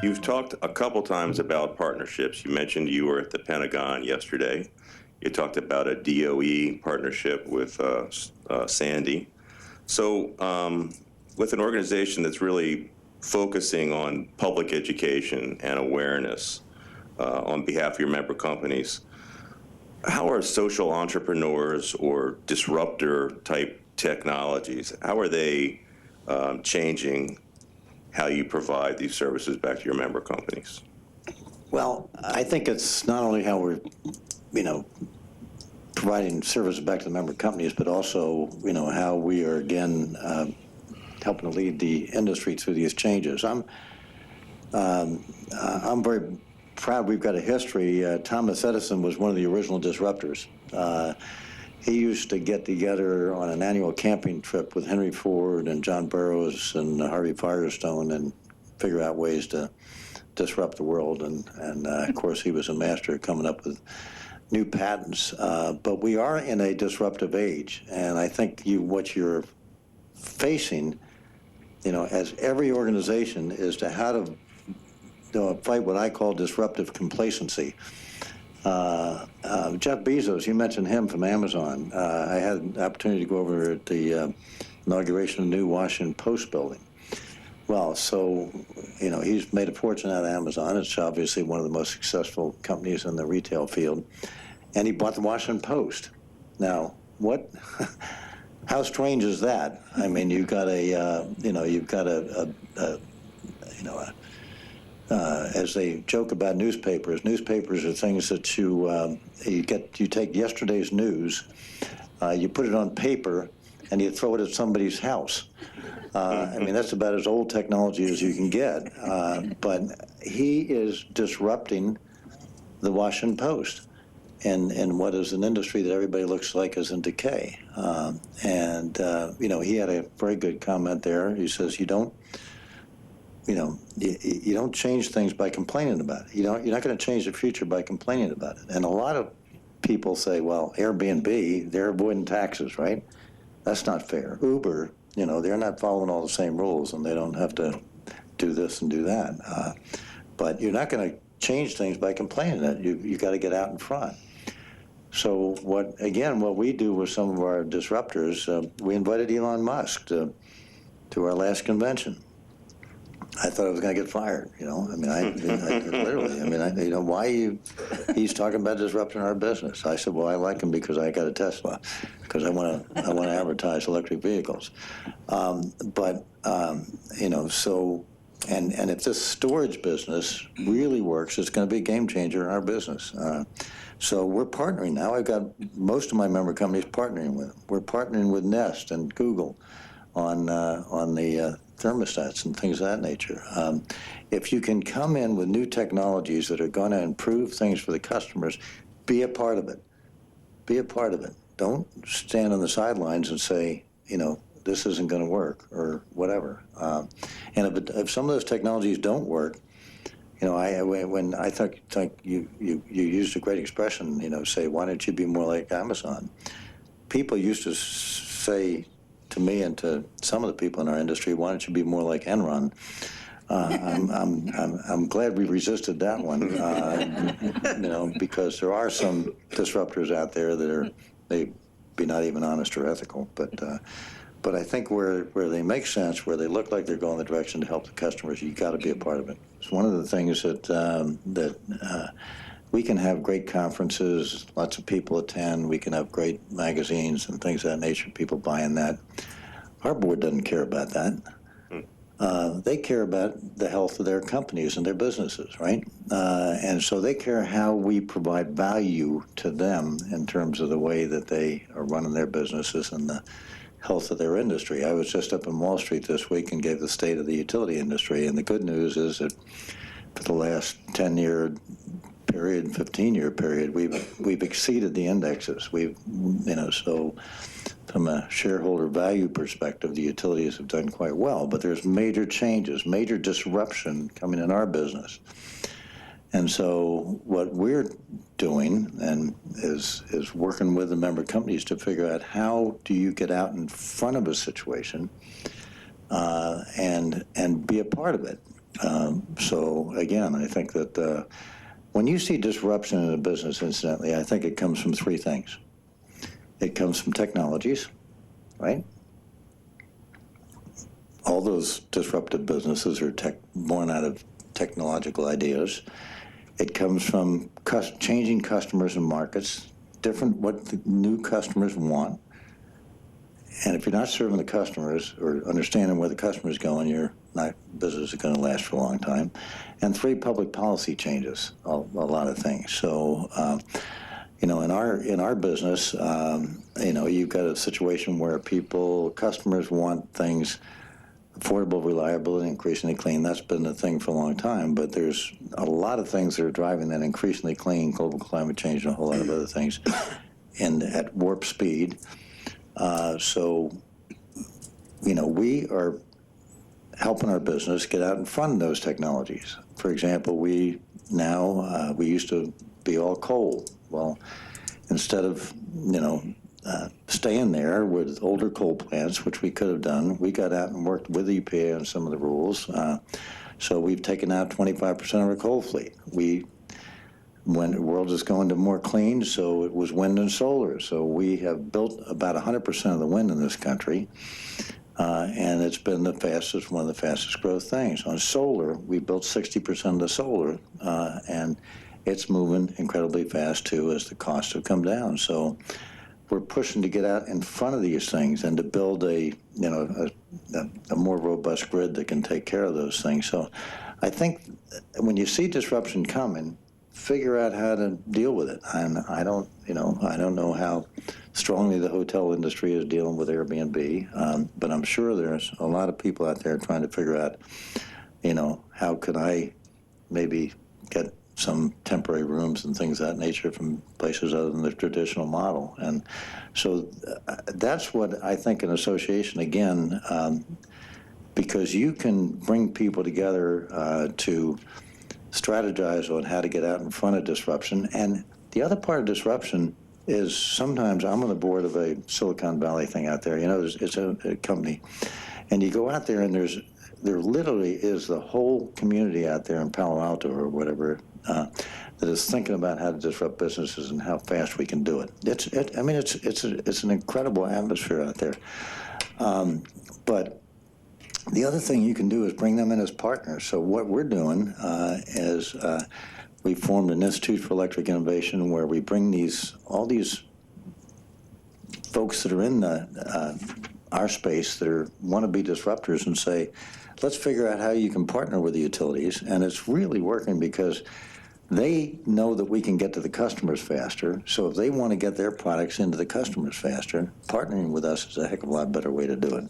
You've talked a couple times about partnerships. You mentioned you were at the Pentagon yesterday. You talked about a DOE partnership with Sandy. So with an organization that's really focusing on public education and awareness on behalf of your member companies, how are social entrepreneurs or disruptor type technologies, how are they changing how you provide these services back to your member companies? Well, I think it's not only how we're, providing services back to the member companies, but also, how we are, again, helping to lead the industry through these changes. I'm very proud we've got a history. Thomas Edison was one of the original disruptors. He used to get together on an annual camping trip with Henry Ford and John Burroughs and Harvey Firestone and figure out ways to disrupt the world. And of course, he was a master at coming up with new patents. But we are in a disruptive age. And I think what you're facing, as every organization, is to how to fight what I call disruptive complacency. Jeff Bezos, you mentioned him from Amazon. I had an opportunity to go over at the inauguration of the new Washington Post building. Well, so, he's made a fortune out of Amazon. It's obviously one of the most successful companies in the retail field. And he bought the Washington Post. Now, how strange is that? I mean, you've got as they joke about newspapers are things that you take yesterday's news, you put it on paper, and you throw it at somebody's house. I mean, that's about as old technology as you can get. But he is disrupting the Washington Post in what is an industry that everybody looks like is in decay. He had a very good comment there. He says, you don't change things by complaining about it. You're not going to change the future by complaining about it. And a lot of people say, well, Airbnb, they're avoiding taxes, right? That's not fair. Uber, they're not following all the same rules, and they don't have to do this and do that. But you're not going to change things by complaining that. You got to get out in front. So what we do with some of our disruptors, we invited Elon Musk to our last convention. I thought I was going to get fired, I literally, why he's talking about disrupting our business. I said, well, I like him because I got a Tesla, because I want to advertise electric vehicles. And if this storage business really works, it's going to be a game changer in our business. So we're partnering now. I've got most of my member companies partnering with them. We're partnering with Nest and Google on the thermostats and things of that nature. If you can come in with new technologies that are going to improve things for the customers, be a part of it. Be a part of it. Don't stand on the sidelines and say, this isn't going to work or whatever. And if some of those technologies don't work, when I think you used a great expression, say, why don't you be more like Amazon? People used to say to me and to some of the people in our industry, why don't you be more like Enron? I'm glad we resisted that one, because there are some disruptors out there that may be not even honest or ethical, but I think where they make sense, where they look like they're going the direction to help the customers, you got to be a part of it. It's one of the things that we can have great conferences, lots of people attend, we can have great magazines and things of that nature, people buying that. Our board doesn't care about that. They care about the health of their companies and their businesses, right? And so they care how we provide value to them in terms of the way that they are running their businesses and the health of their industry. I was just up in Wall Street this week and gave the state of the utility industry, and the good news is that for the last 10-year period, 15-year period, we've exceeded the indexes. So from a shareholder value perspective, the utilities have done quite well, but there's major changes, major disruption coming in our business. And so what we're doing is working with the member companies to figure out how do you get out in front of a situation and be a part of it. So again, I think that when you see disruption in a business, incidentally, I think it comes from three things. It comes from technologies, right? All those disruptive businesses are born out of technological ideas. It comes from changing customers and markets, what the new customers want. And if you're not serving the customers or understanding where the customer's going, your business is going to last for a long time. And three, public policy changes a lot of things. So, in our business, you've got a situation where customers want things affordable, reliable, and increasingly clean. That's been the thing for a long time, but there's a lot of things that are driving that increasingly clean, global climate change, and a whole lot of other things, and at warp speed. So, we are helping our business get out in front of those technologies. For example, we used to be all coal. Well, instead of, staying there with older coal plants, which we could have done, we got out and worked with the EPA on some of the rules. So we've taken out 25% of our coal fleet. When the world is going to more clean, so it was wind and solar. So we have built about 100% of the wind in this country, and it's been one of the fastest growth things. On solar, we built 60% of the solar, and it's moving incredibly fast too as the costs have come down. So we're pushing to get out in front of these things and to build a more robust grid that can take care of those things. So I think when you see disruption coming, figure out how to deal with it. And I don't know how strongly the hotel industry is dealing with Airbnb, but I'm sure there's a lot of people out there trying to figure out, how can I maybe get some temporary rooms and things of that nature from places other than the traditional model. And so that's what I think an association, again, because you can bring people together to strategize on how to get out in front of disruption. And the other part of disruption is sometimes I'm on the board of a Silicon Valley thing out there. It's a company. And you go out there and there literally is the whole community out there in Palo Alto or whatever that is thinking about how to disrupt businesses and how fast we can do it. It's an incredible atmosphere out there. But the other thing you can do is bring them in as partners. So what we're doing is we formed an Institute for Electric Innovation where we bring all these folks that are in our space that want to be disruptors and say, let's figure out how you can partner with the utilities. And it's really working because they know that we can get to the customers faster. So if they want to get their products into the customers faster, partnering with us is a heck of a lot better way to do it.